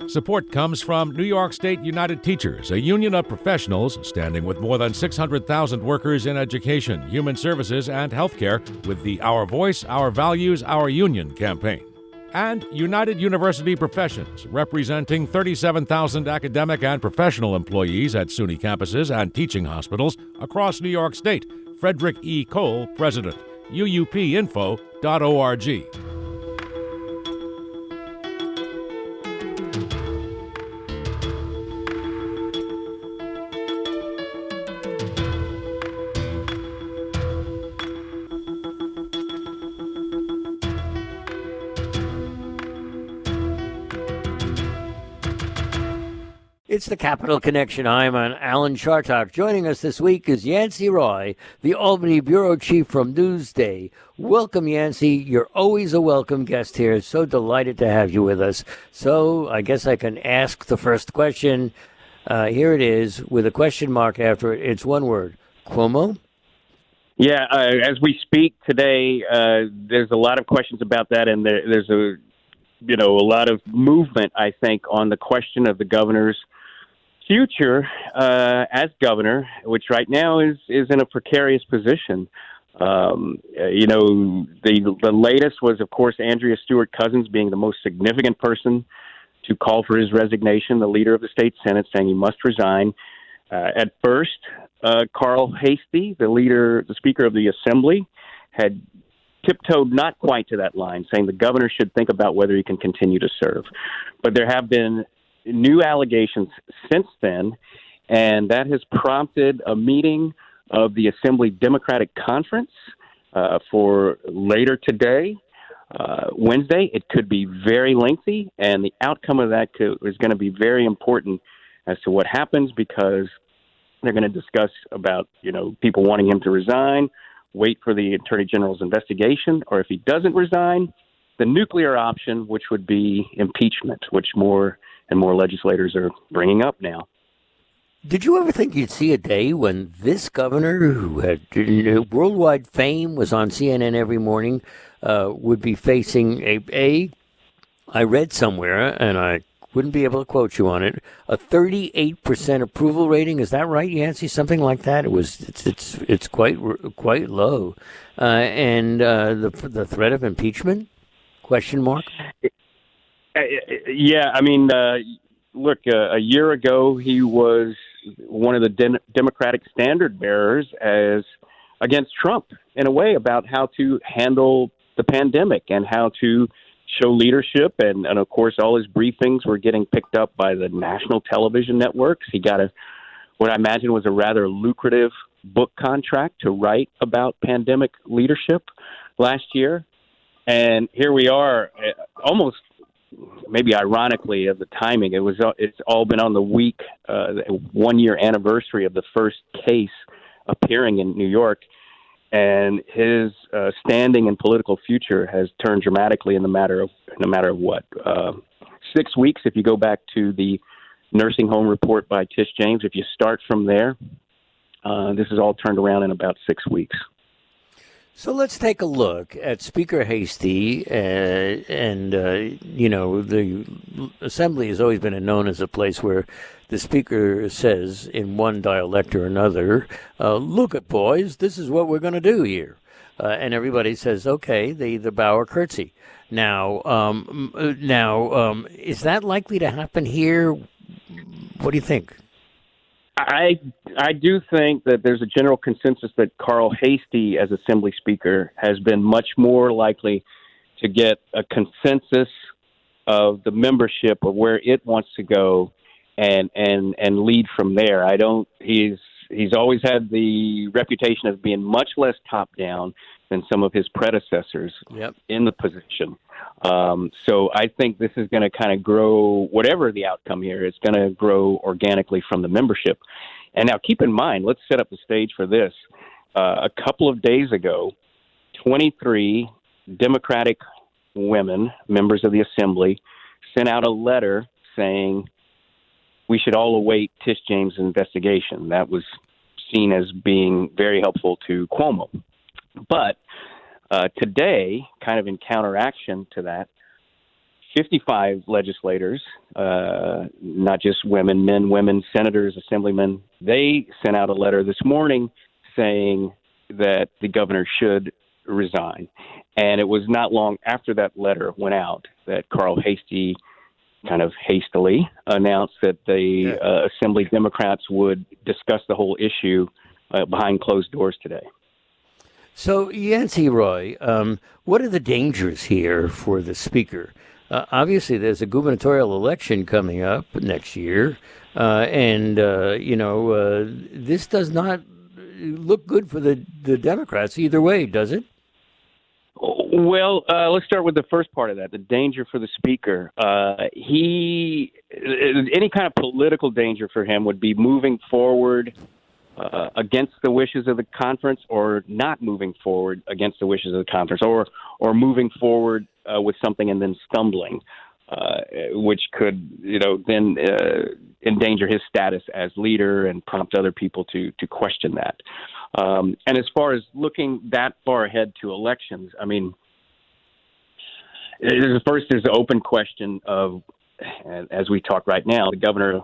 Support comes from New York State United Teachers, a union of professionals standing with more than 600,000 workers in education, human services, and healthcare with the Our Voice, Our Values, Our Union campaign. And United University Professions, representing 37,000 academic and professional employees at SUNY campuses and teaching hospitals across New York State. Frederick E. Cole, President. uupinfo.org. It's the Capital Connection. I'm Alan Chartock. Joining us this week is Yancey Roy, the Albany Bureau Chief from Newsday. Welcome, Yancey. You're always a welcome guest here. So delighted to have you with us. So I guess I can ask the first question. Here it is, with a question mark after it. It's one word. Cuomo? Yeah, as we speak today, there's a lot of questions about that, and there's a lot of movement, I think, on the question of the governor's future as governor, which right now is in a precarious position. The latest was, of course, Andrea Stewart Cousins being the most significant person to call for his resignation, the leader of the state Senate, saying he must resign. At first, Carl Hastie, the Speaker of the Assembly, had tiptoed not quite to that line, saying the governor should think about whether he can continue to serve. But there have been new allegations since then, and that has prompted a meeting of the Assembly Democratic Conference for later today, Wednesday. It could be very lengthy, and the outcome of that is going to be very important as to what happens, because they're going to discuss about, people wanting him to resign, wait for the Attorney General's investigation, or if he doesn't resign, the nuclear option, which would be impeachment, which more and more legislators are bringing up now. Did you ever think you'd see a day when this governor, who had worldwide fame, was on CNN every morning, would be facing I read somewhere, and I wouldn't be able to quote you on it, a 38% approval rating? Is that right, Yancey? Something like that. It's quite low, and the threat of impeachment? Question mark. Yeah, I mean, look, a year ago he was one of the Democratic standard bearers against Trump, in a way, about how to handle the pandemic and how to show leadership, and of course all his briefings were getting picked up by the national television networks. He got what I imagine was a rather lucrative book contract to write about pandemic leadership last year, and here we are, almost maybe ironically of the timing. It's all been on the 1 year anniversary of the first case appearing in New York. And his standing and political future has turned dramatically in a matter of 6 weeks. If you go back to the nursing home report by Tish James, if you start from there, this is all turned around in about 6 weeks. So let's take a look at Speaker Hastie, the Assembly has always been known as a place where the Speaker says in one dialect or another, look at boys, this is what we're going to do here. And everybody says, okay, they either bow or curtsy. Now, is that likely to happen here? What do you think? I do think that there's a general consensus that Carl Hastie, as Assembly Speaker, has been much more likely to get a consensus of the membership of where it wants to go and lead from there. He's always had the reputation of being much less top down than some of his predecessors in the position. So I think this is going to kind of grow, whatever the outcome here, it's going to grow organically from the membership. And now keep in mind, let's set up the stage for this. A couple of days ago, 23 Democratic women, members of the Assembly, sent out a letter saying we should all await Tish James' investigation. That was seen as being very helpful to Cuomo. But today, kind of in counteraction to that, 55 legislators, not just women, men, women, senators, assemblymen, they sent out a letter this morning saying that the governor should resign. And it was not long after that letter went out that Carl Hastie kind of hastily announced that the Assembly Democrats would discuss the whole issue behind closed doors today. So, Yancey Roy, what are the dangers here for the Speaker? Obviously, there's a gubernatorial election coming up next year, and this does not look good for the Democrats either way, does it? Well, let's start with the first part of that, the danger for the Speaker. Any kind of political danger for him would be moving forward against the wishes of the conference, or not moving forward against the wishes of the conference, or moving forward with something and then stumbling, which could, then endanger his status as leader and prompt other people to question that. And as far as looking that far ahead to elections, I mean, there's the open question of, as we talk right now, the governor,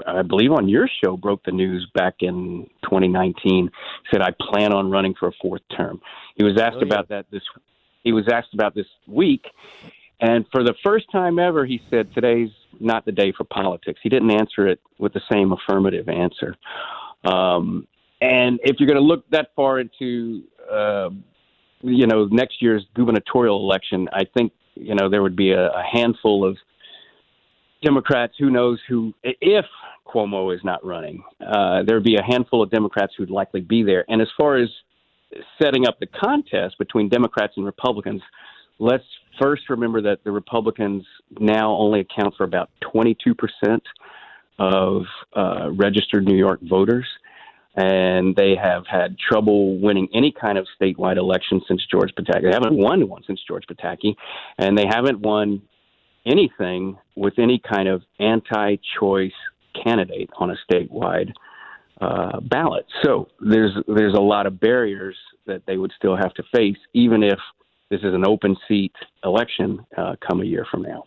I believe on your show, broke the news back in 2019, said, I plan on running for a fourth term. He was asked about that this week. And for the first time ever, he said, today's not the day for politics. He didn't answer it with the same affirmative answer. And if you're going to look that far into, next year's gubernatorial election, I think, there would be a handful of Democrats, who knows who, if Cuomo is not running, there would be a handful of Democrats who'd likely be there. And as far as setting up the contest between Democrats and Republicans, let's first remember that the Republicans now only account for about 22% of registered New York voters. And they have had trouble winning any kind of statewide election since George Pataki. They haven't won one since George Pataki, and they haven't won anything with any kind of anti-choice candidate on a statewide ballot. So there's a lot of barriers that they would still have to face, even if this is an open seat election come a year from now.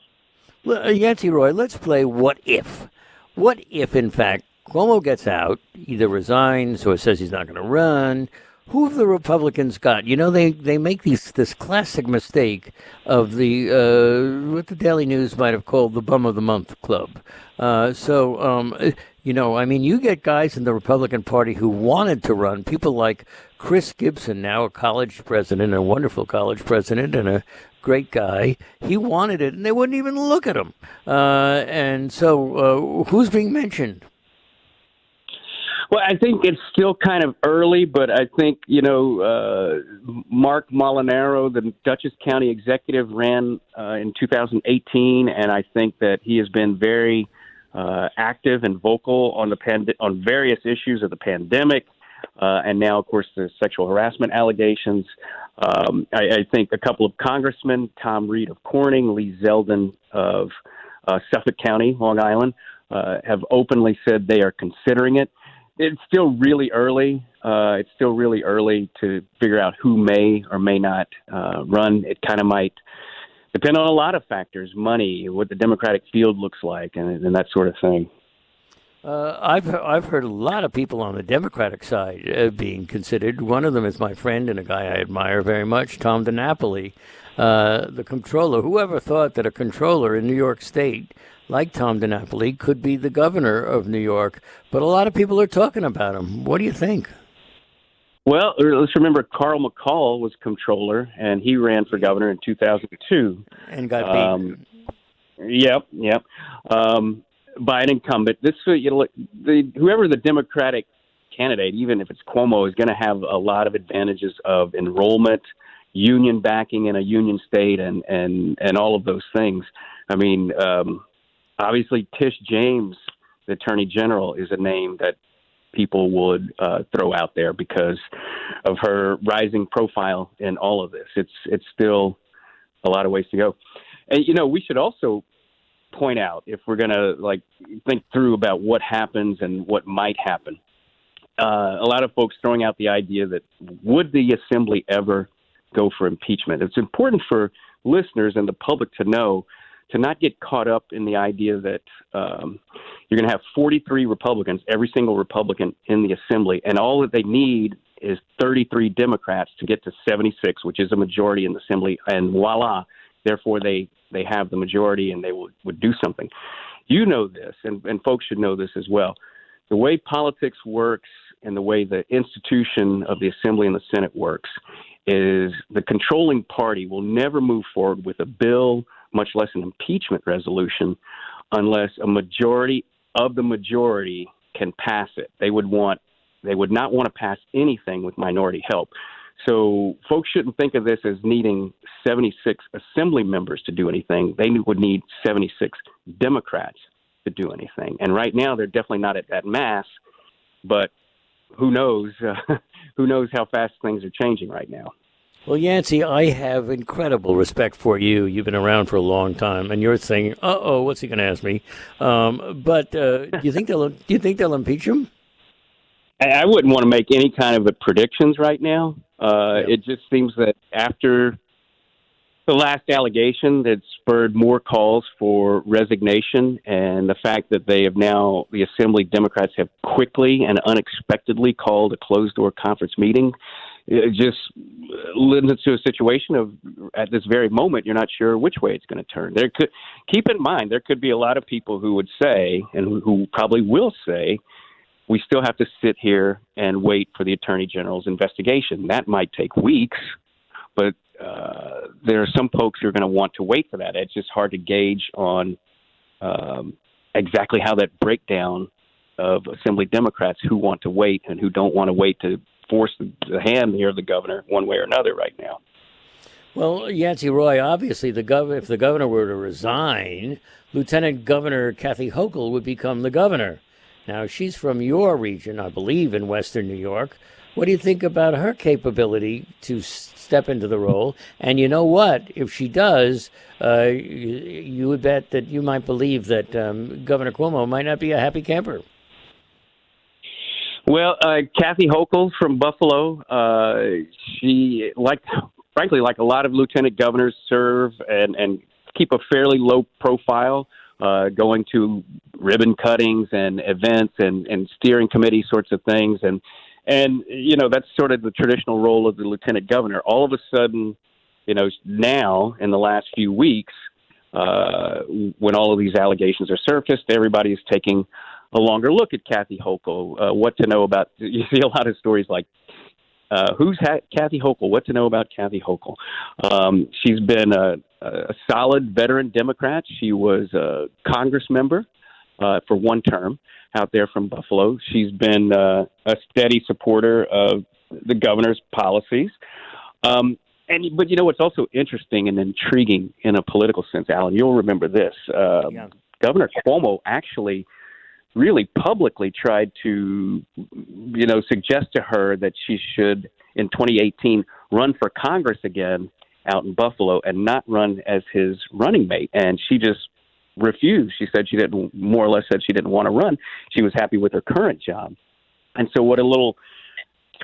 Well, Yancey Roy, let's play what if. What if, in fact, Cuomo gets out, either resigns or says he's not going to run? Who have the Republicans got? They make this classic mistake of what the Daily News might have called the Bum of the Month Club. You get guys in the Republican Party who wanted to run, people like Chris Gibson, now a college president, a wonderful college president and a great guy. He wanted it, and they wouldn't even look at him. Who's being mentioned? Well, I think it's still kind of early, but I think, Mark Molinaro, the Dutchess County executive, ran in 2018, and I think that he has been very active and vocal on on various issues of the pandemic, and now, of course, the sexual harassment allegations. I think a couple of congressmen, Tom Reed of Corning, Lee Zeldin of Suffolk County, Long Island, have openly said they are considering it. It's still really early. It's still really early to figure out who may or may not run. It kind of might depend on a lot of factors: money, what the Democratic field looks like, and that sort of thing. I've heard a lot of people on the Democratic side being considered. One of them is my friend and a guy I admire very much, Tom DiNapoli, the comptroller. Whoever thought that a comptroller in New York State like Tom DiNapoli could be the governor of New York? But a lot of people are talking about him. What do you think? Well, let's remember Carl McCall was comptroller, and he ran for governor in 2002. And got beaten. Yep. By an incumbent. Whoever the Democratic candidate, even if it's Cuomo, is going to have a lot of advantages of enrollment, union backing in a union state, and all of those things. I mean, obviously, Tish James, the Attorney General, is a name that people would throw out there because of her rising profile in all of this. It's still a lot of ways to go. And, we should also point out, if we're going to think through about what happens and what might happen, a lot of folks throwing out the idea that would the Assembly ever go for impeachment? It's important for listeners and the public to know to not get caught up in the idea that you're going to have 43 Republicans, every single Republican in the Assembly, and all that they need is 33 Democrats to get to 76, which is a majority in the Assembly, and voila, therefore they have the majority and they would do something. You know this, and folks should know this as well. The way politics works and the way the institution of the Assembly and the Senate works is the controlling party will never move forward with a bill, much less an impeachment resolution, unless a majority of the majority can pass it. They would not want to pass anything with minority help. So folks shouldn't think of this as needing 76 Assembly members to do anything. They would need 76 Democrats to do anything. And right now, they're definitely not at that mass, but who knows? Who knows how fast things are changing right now? Well, Yancey, I have incredible respect for you. You've been around for a long time, and you're thinking, "Uh-oh, what's he going to ask me?" But do you think they'll impeach him? I wouldn't want to make any kind of predictions right now. It just seems that after the last allegation that spurred more calls for resignation, and the fact that they have now, the Assembly Democrats have quickly and unexpectedly called a closed-door conference meeting, it just leads to a situation of, at this very moment, you're not sure which way it's going to turn. Keep in mind, there could be a lot of people who would say, and who probably will say, we still have to sit here and wait for the Attorney General's investigation. That might take weeks, but there are some folks who are going to want to wait for that. It's just hard to gauge on exactly how that breakdown of Assembly Democrats who want to wait and who don't want to wait to force the hand here of the governor one way or another right now. Well, Yancey Roy, obviously, if the governor were to resign, Lieutenant Governor Kathy Hochul would become the governor. Now, she's from your region, I believe, in Western New York. What do you think about her capability to step into the role? And you know what? If she does, you would bet that you might believe that Governor Cuomo might not be a happy camper. Well, Kathy Hochul from Buffalo, she, frankly, like a lot of lieutenant governors, serve and keep a fairly low profile, going to ribbon cuttings and events and steering committee sorts of things. And, you know, that's sort of the traditional role of the lieutenant governor. All of a sudden, you know, now in the last few weeks, when all of these allegations are surfaced, everybody is taking a longer look at Kathy Hochul. What to know about? You see a lot of stories like, who's Kathy Hochul? What to know about Kathy Hochul? She's been a solid veteran Democrat. She was a Congress member for one term out there from Buffalo. She's been a steady supporter of the governor's policies. But you know what's also interesting and intriguing in a political sense, Alan, you'll remember this. Governor Cuomo actually really publicly tried to, you know, suggest to her that she should, in 2018, run for Congress again out in Buffalo and not run as his running mate. And she just refused. She said she didn't want to run. She was happy with her current job. And so what a little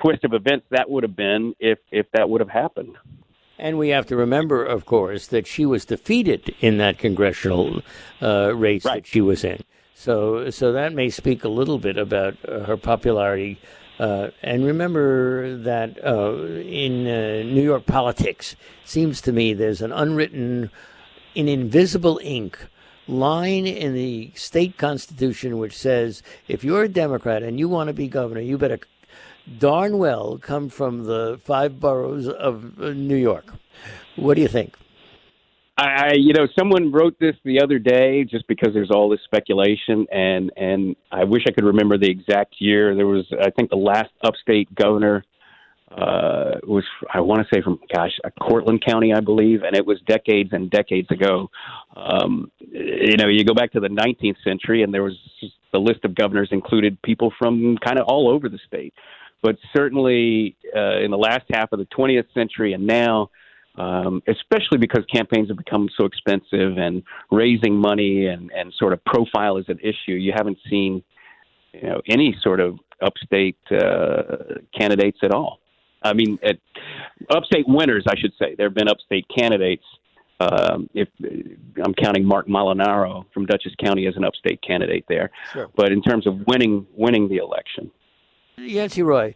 twist of events that would have been if that would have happened. And we have to remember, of course, that she was defeated in that congressional race that she was in. So that may speak a little bit about her popularity. And remember that in New York politics, seems to me there's an unwritten, in invisible ink, line in the state constitution which says if you're a Democrat and you want to be governor, you better darn well come from the 5 boroughs of New York. What do you think? Someone wrote this the other day just because there's all this speculation, and I wish I could remember the exact year. There was, I think, the last upstate governor was, I want to say from, Cortland County, I believe, and it was decades and decades ago. You go back to the 19th century, and there was the list of governors included people from kind of all over the state. But certainly in the last half of the 20th century and now, especially because campaigns have become so expensive and raising money and sort of profile is an issue, you haven't seen any sort of upstate candidates at all. I mean, upstate winners, I should say. There have been upstate candidates, If I'm counting Mark Molinaro from Dutchess County as an upstate candidate there, Sure. but in terms of winning the election. Yancey Roy,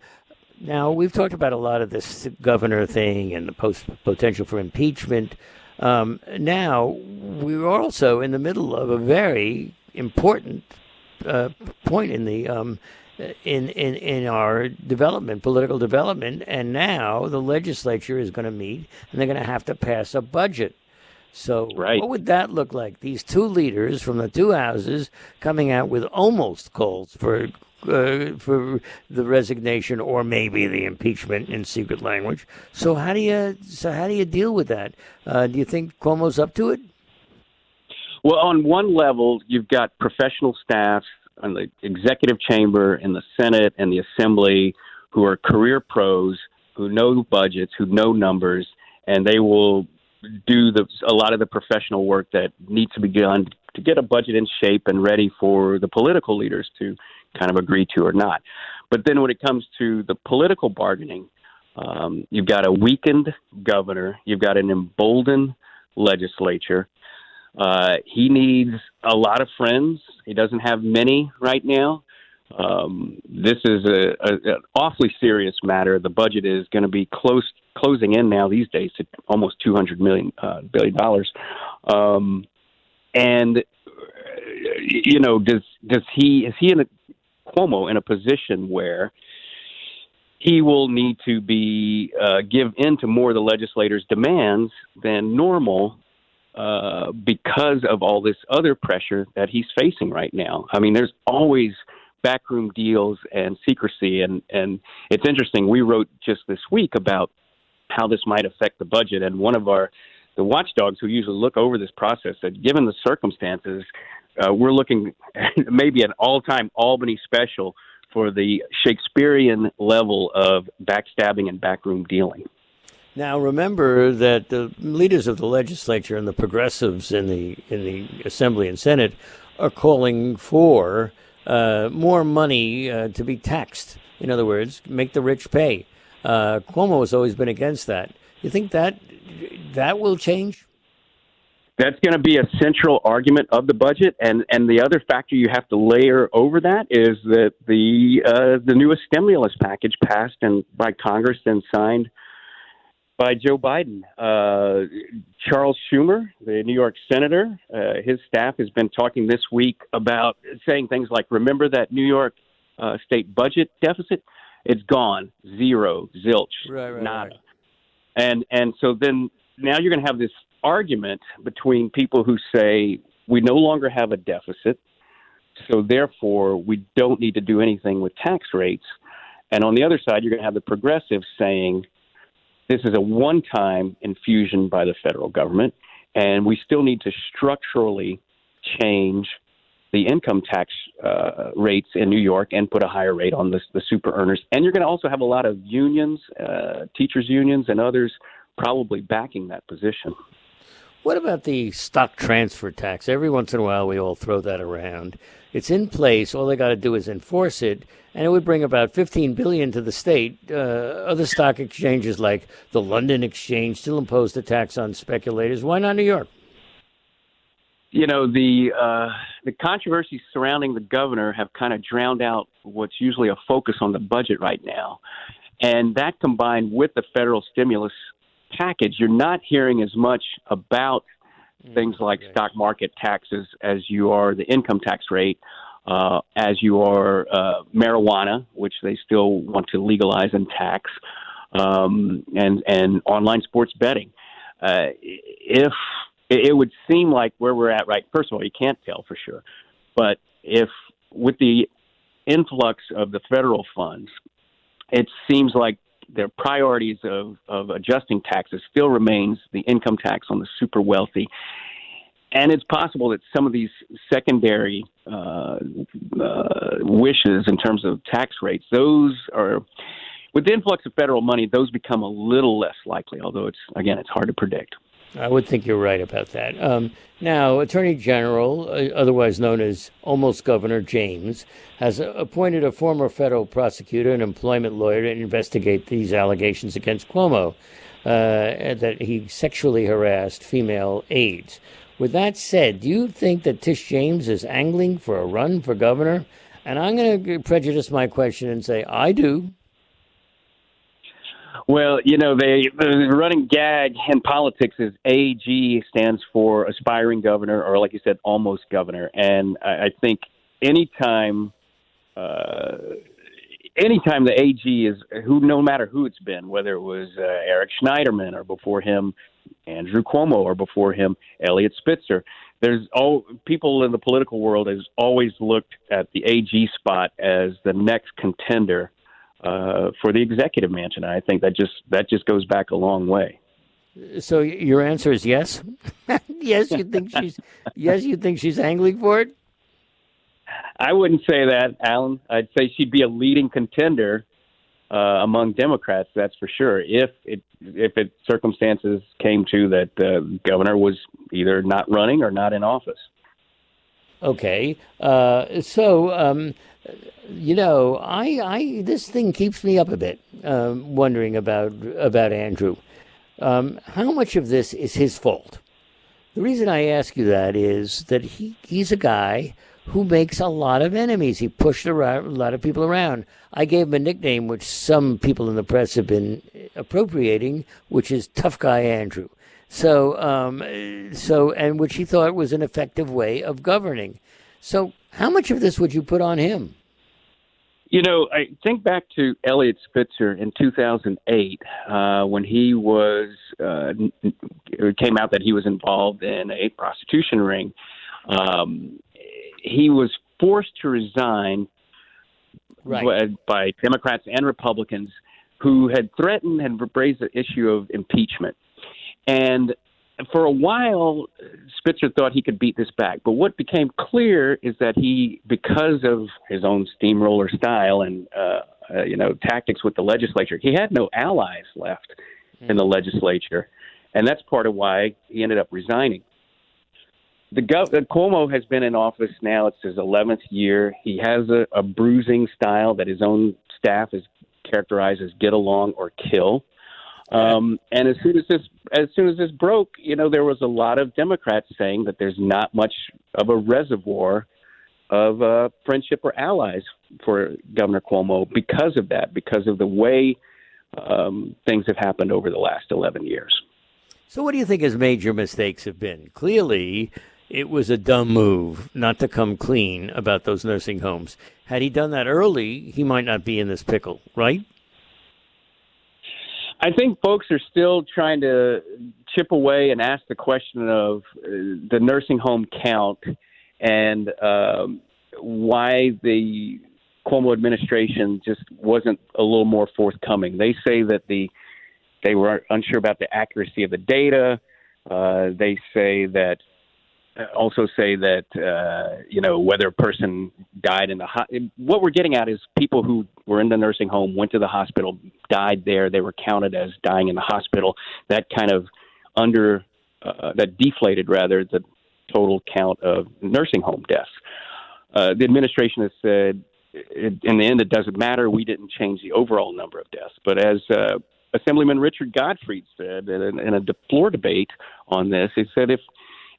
now we've talked about a lot of this governor thing and the potential for impeachment. Now we're also in the middle of a very important point in the in our development, political development, and now the legislature is going to meet and they're going to have to pass a budget. So Right. What would that look like? These two leaders from the two houses coming out with almost calls for the resignation or maybe the impeachment in secret language. So how do you deal with that? Do you think Cuomo's up to it? Well, on one level, you've got professional staff on the executive chamber, in the Senate, and the Assembly who are career pros, who know budgets, who know numbers, and they will do a lot of the professional work that needs to be done to get a budget in shape and ready for the political leaders to kind of agree to or not. But then when it comes to the political bargaining, you've got a weakened governor, you've got an emboldened legislature. He needs a lot of friends. He doesn't have many right now. This is an awfully serious matter. The budget is going to be closing in now these days to almost $200 billion. And you know, is he in Cuomo in a position where he will need to be give in to more of the legislators' demands than normal because of all this other pressure that he's facing right now? I mean, there's always backroom deals and secrecy, and it's interesting. We wrote just this week about how this might affect the budget, and one of the watchdogs who usually look over this process said, given the circumstances, we're looking at maybe an all-time Albany special for the Shakespearean level of backstabbing and backroom dealing. Now, remember that the leaders of the legislature and the progressives in the Assembly and Senate are calling for more money to be taxed. In other words, make the rich pay. Cuomo has always been against that. You think that will change? That's going to be a central argument of the budget, and the other factor you have to layer over that is that the newest stimulus package passed by Congress and signed by Joe Biden. Charles Schumer, the New York senator, his staff has been talking this week about saying things like, remember that New York state budget deficit? It's gone. Zero. Zilch. Right, nada. Right. And so then now you're going to have this argument between people who say we no longer have a deficit, so therefore we don't need to do anything with tax rates. And on the other side, you're going to have the progressives saying this is a one-time infusion by the federal government, and we still need to structurally change the income tax rates in New York and put a higher rate on the super earners. And you're going to also have a lot of unions, teachers unions and others probably backing that position. What about the stock transfer tax? Every once in a while, we all throw that around. It's in place. All they got to do is enforce it, and it would bring about $15 billion to the state. Other stock exchanges like the London Exchange still imposed a tax on speculators. Why not New York? You know, the controversies surrounding the governor have kind of drowned out what's usually a focus on the budget right now. And that combined with the federal stimulus package, you're not hearing as much about things like stock market taxes as you are the income tax rate, as you are marijuana, which they still want to legalize and tax, and online sports betting. If it would seem like where we're at, right, first of all, you can't tell for sure, but if with the influx of the federal funds, it seems like their priorities of adjusting taxes still remains the income tax on the super wealthy. And it's possible that some of these secondary wishes in terms of tax rates, those are, with the influx of federal money, those become a little less likely, although it's hard to predict. I would think you're right about that. Now, Attorney General, otherwise known as almost Governor James, has appointed a former federal prosecutor and employment lawyer to investigate these allegations against Cuomo. that he sexually harassed female aides. With that said, do you think that Tish James is angling for a run for governor? And I'm going to prejudice my question and say, I do. Well, the running gag in politics is AG stands for aspiring governor, or like you said, almost governor. And I think anytime the AG is no matter who it's been, whether it was Eric Schneiderman or before him Andrew Cuomo or before him Eliot Spitzer, people in the political world has always looked at the AG spot as the next contender for the executive mansion. I think that just goes back a long way. So your answer is yes? Yes, you think she's angling for it? I wouldn't say that, Alan. I'd say she'd be a leading contender among Democrats, that's for sure. If circumstances came to that the governor was either not running or not in office. Okay. This thing keeps me up a bit, wondering about Andrew. How much of this is his fault? The reason I ask you that is that he's a guy who makes a lot of enemies. He pushed a lot of people around. I gave him a nickname which some people in the press have been appropriating, which is Tough Guy Andrew. And which he thought was an effective way of governing. So how much of this would you put on him? I think back to Eliot Spitzer in 2008 when he it came out that he was involved in a prostitution ring. He was forced to resign by Democrats and Republicans who had threatened and raised the issue of impeachment. And for a while, Spitzer thought he could beat this back. But what became clear is that because of his own steamroller style and, tactics with the legislature, he had no allies left in the legislature. And that's part of why he ended up resigning. Cuomo has been in office now. It's his 11th year. He has a bruising style that his own staff is characterized as get along or kill. And as soon as this broke, there was a lot of Democrats saying that there's not much of a reservoir of friendship or allies for Governor Cuomo because of that, because of the way things have happened over the last 11 years. So what do you think his major mistakes have been? Clearly, it was a dumb move not to come clean about those nursing homes. Had he done that early, he might not be in this pickle, right? I think folks are still trying to chip away and ask the question of the nursing home count and why the Cuomo administration just wasn't a little more forthcoming. They say that they were unsure about the accuracy of the data. They also say that whether a person died in the what we're getting at is people who were in the nursing home, went to the hospital, died there. They were counted as dying in the hospital. That kind of that deflated rather the total count of nursing home deaths. The administration has said in the end it doesn't matter. We didn't change the overall number of deaths, but as Assemblyman Richard Gottfried said in a floor debate on this, he said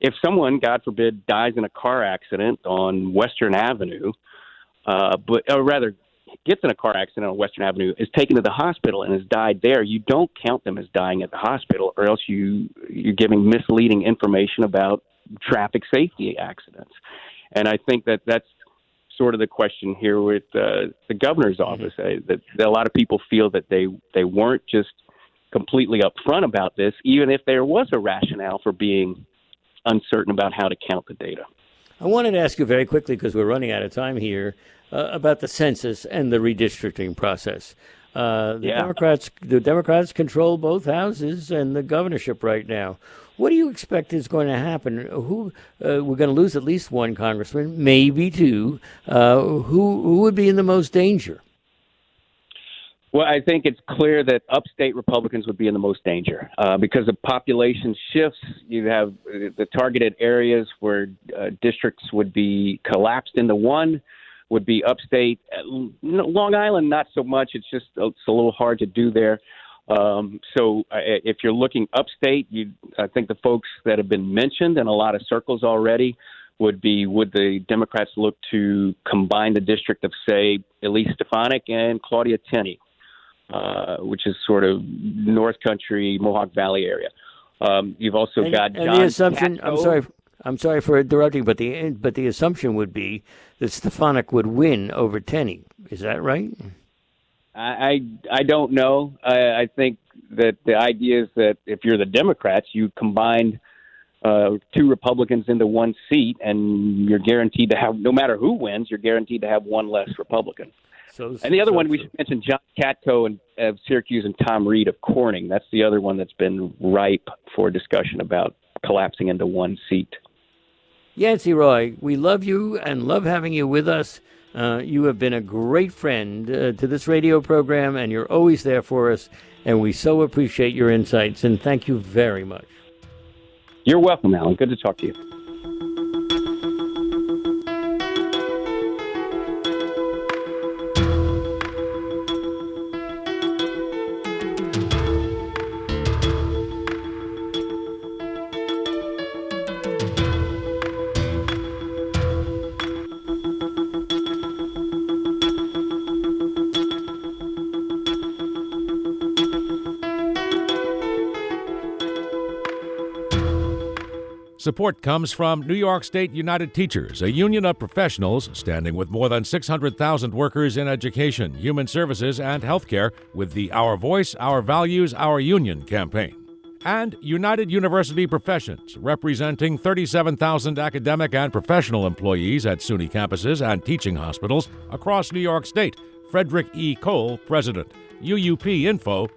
if someone, God forbid, dies in a car accident on Western Avenue, or rather gets in a car accident on Western Avenue, is taken to the hospital and has died there, you don't count them as dying at the hospital, or else you're giving misleading information about traffic safety accidents. And I think that's sort of the question here with the governor's office. That a lot of people feel that they weren't just completely upfront about this, even if there was a rationale for being uncertain about how to count the data. I wanted to ask you very quickly, because we're running out of time here, about the census and the redistricting process. The Democrats control both houses and the governorship right now. What do you expect is going to happen? We're going to lose at least one congressman, maybe two. Who would be in the most danger? Well, I think it's clear that upstate Republicans would be in the most danger because of population shifts. You have the targeted areas where districts would be collapsed into one, would be upstate. Long Island, not so much. It's a little hard to do there. If you're looking upstate, I think the folks that have been mentioned in a lot of circles already would the Democrats look to combine the district of, say, Elise Stefanik and Claudia Tenney, which is sort of North Country, Mohawk Valley area. You've also got John the assumption. Katko. I'm sorry for interrupting, but the assumption would be that Stefanik would win over Tenney. Is that right? I don't know. I think that the idea is that if you're the Democrats, you combine two Republicans into one seat, and you're guaranteed to have, no matter who wins, you're guaranteed to have one less Republican. And the other one, we should mention John Katko of Syracuse and Tom Reed of Corning. That's the other one that's been ripe for discussion about collapsing into one seat. Yancey Roy, we love you and love having you with us. You have been a great friend to this radio program, and you're always there for us, and we so appreciate your insights, and thank you very much. You're welcome, Alan. Good to talk to you. Support comes from New York State United Teachers, a union of professionals standing with more than 600,000 workers in education, human services, and healthcare with the Our Voice, Our Values, Our Union campaign. And United University Professions, representing 37,000 academic and professional employees at SUNY campuses and teaching hospitals across New York State. Frederick E. Cole, President. UUPinfo.org.